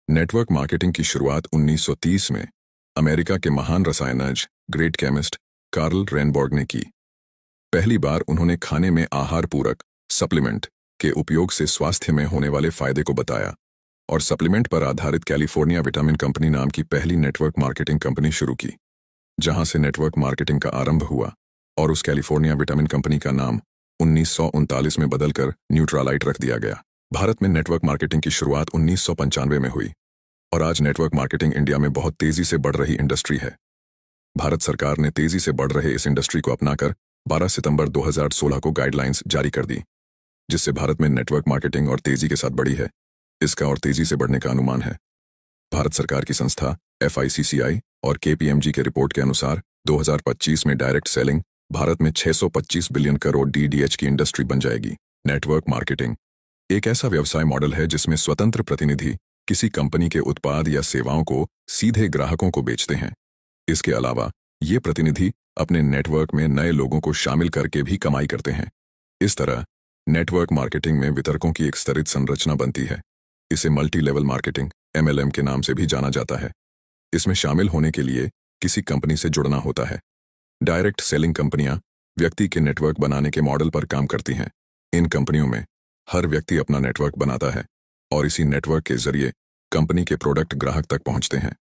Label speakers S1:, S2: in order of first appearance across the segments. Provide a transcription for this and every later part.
S1: Network marketing की शुरुआत 1930 में अमेरिका के महान रसायनज्ञ ग्रेट केमिस्ट कार्ल रेनबॉर्ग ने की। पहली बार उन्होंने खाने में आहार पूरक सप्लीमेंट के उपयोग से स्वास्थ्य में होने वाले फायदे को बताया और सप्लीमेंट पर आधारित कैलिफोर्निया विटामिन कंपनी नाम की पहली नेटवर्क मार्केटिंग कंपनी शुरू की, जहां से नेटवर्क मार्केटिंग का आरंभ हुआ और उस कैलिफोर्निया विटामिन कंपनी का नाम 1939 में बदलकर न्यूट्रालाइट रख दिया गया। भारत में नेटवर्क मार्केटिंग की शुरुआत 1995 में हुई और आज नेटवर्क मार्केटिंग इंडिया में बहुत तेजी से बढ़ रही इंडस्ट्री है। भारत सरकार ने तेजी से बढ़ रहे इस इंडस्ट्री को अपनाकर 12 सितंबर 2016 को गाइडलाइंस जारी कर दी, जिससे भारत में नेटवर्क मार्केटिंग और तेजी के साथ बढ़ी है। इसका और तेजी से बढ़ने का अनुमान है। भारत सरकार की संस्था FICCI और KPMG के रिपोर्ट के अनुसार 2025 में डायरेक्ट सेलिंग भारत में 625 बिलियन करोड़ DDH की इंडस्ट्री बन जाएगी। नेटवर्क मार्केटिंग एक ऐसा व्यवसाय मॉडल है जिसमें स्वतंत्र प्रतिनिधि किसी कंपनी के उत्पाद या सेवाओं को सीधे ग्राहकों को बेचते हैं। इसके अलावा ये प्रतिनिधि अपने नेटवर्क में नए लोगों को शामिल करके भी कमाई करते हैं। इस तरह नेटवर्क मार्केटिंग में वितरकों की एक स्तरित संरचना बनती है। इसे मल्टी लेवल मार्केटिंग MLM के नाम से भी जाना जाता है। इसमें शामिल होने के लिए किसी कंपनी से जुड़ना होता है। डायरेक्ट सेलिंग कंपनियां व्यक्ति के नेटवर्क बनाने के मॉडल पर काम करती हैं। इन कंपनियों में हर व्यक्ति अपना नेटवर्क बनाता है और इसी नेटवर्क के जरिए कंपनी के प्रोडक्ट ग्राहक तक पहुंचते हैं।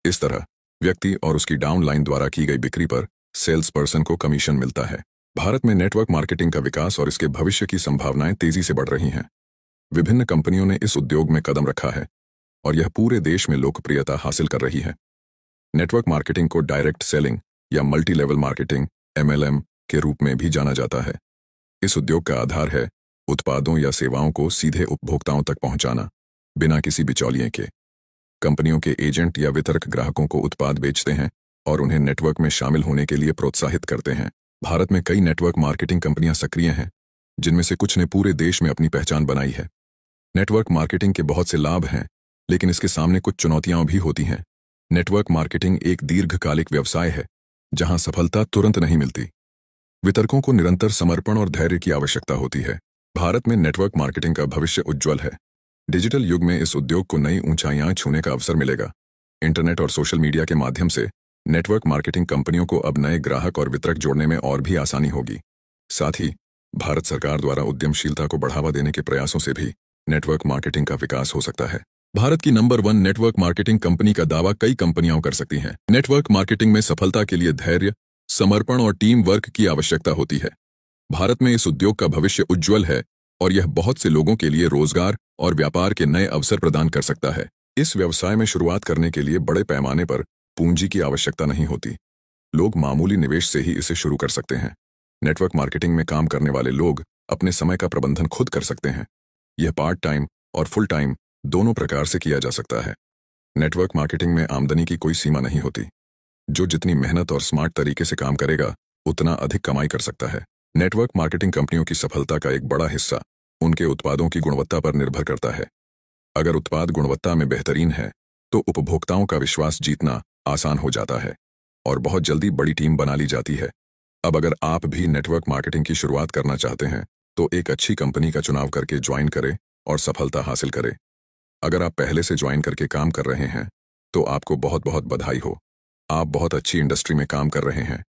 S1: इस तरह व्यक्ति और उसकी डाउनलाइन द्वारा की गई बिक्री पर सेल्स पर्सन को कमीशन मिलता है। भारत में नेटवर्क मार्केटिंग का विकास और इसके भविष्य की संभावनाएं तेजी से बढ़ रही हैं। विभिन्न कंपनियों ने इस उद्योग में कदम रखा है और यह पूरे देश में लोकप्रियता हासिल कर रही है। नेटवर्क मार्केटिंग को डायरेक्ट सेलिंग या मल्टी लेवल मार्केटिंग MLM के रूप में भी जाना जाता है। इस उद्योग का आधार है उत्पादों या सेवाओं को सीधे उपभोक्ताओं तक पहुंचाना, बिना किसी बिचौलिए के। कंपनियों के एजेंट या वितरक ग्राहकों को उत्पाद बेचते हैं और उन्हें नेटवर्क में शामिल होने के लिए प्रोत्साहित करते हैं। भारत में कई नेटवर्क मार्केटिंग कंपनियां सक्रिय हैं, जिनमें से कुछ ने पूरे देश में अपनी पहचान बनाई है। नेटवर्क मार्केटिंग के बहुत से लाभ हैं, लेकिन इसके सामने कुछ चुनौतियां भी होती हैं। नेटवर्क मार्केटिंग एक दीर्घकालिक व्यवसाय है, जहां सफलता तुरंत नहीं मिलती। वितरकों को निरंतर समर्पण और धैर्य की आवश्यकता होती है। भारत में नेटवर्क मार्केटिंग का भविष्य उज्ज्वल है। डिजिटल युग में इस उद्योग को नई ऊंचाइयां छूने का अवसर मिलेगा। इंटरनेट और सोशल मीडिया के माध्यम से नेटवर्क मार्केटिंग कंपनियों को अब नए ग्राहक और वितरक जोड़ने में और भी आसानी होगी। साथ ही भारत सरकार द्वारा उद्यमशीलता को बढ़ावा देने के प्रयासों से भी नेटवर्क मार्केटिंग का विकास हो सकता है। भारत की नंबर 1 नेटवर्क मार्केटिंग कंपनी का दावा कई कंपनियां कर सकती हैं। नेटवर्क मार्केटिंग में सफलता के लिए धैर्य, समर्पण और टीम वर्क की आवश्यकता होती है। भारत में इस उद्योग का भविष्य उज्ज्वल है और यह बहुत से लोगों के लिए रोजगार और व्यापार के नए अवसर प्रदान कर सकता है। इस व्यवसाय में शुरुआत करने के लिए बड़े पैमाने पर पूंजी की आवश्यकता नहीं होती। लोग मामूली निवेश से ही इसे शुरू कर सकते हैं। नेटवर्क मार्केटिंग में काम करने वाले लोग अपने समय का प्रबंधन खुद कर सकते हैं। यह पार्ट टाइम और फुल टाइम दोनों प्रकार से किया जा सकता है। नेटवर्क मार्केटिंग में आमदनी की कोई सीमा नहीं होती। जो जितनी मेहनत और स्मार्ट तरीके से काम करेगा, उतना अधिक कमाई कर सकता है। नेटवर्क मार्केटिंग कंपनियों की सफलता का एक बड़ा हिस्सा उनके उत्पादों की गुणवत्ता पर निर्भर करता है। अगर उत्पाद गुणवत्ता में बेहतरीन है, तो उपभोक्ताओं का विश्वास जीतना आसान हो जाता है और बहुत जल्दी बड़ी टीम बना ली जाती है। अब अगर आप भी नेटवर्क मार्केटिंग की शुरुआत करना चाहते हैं, तो एक अच्छी कंपनी का चुनाव करके ज्वाइन करें और सफलता हासिल करें। अगर आप पहले से ज्वाइन करके काम कर रहे हैं, तो आपको बहुत बहुत बधाई हो। आप बहुत अच्छी इंडस्ट्री में काम कर रहे हैं।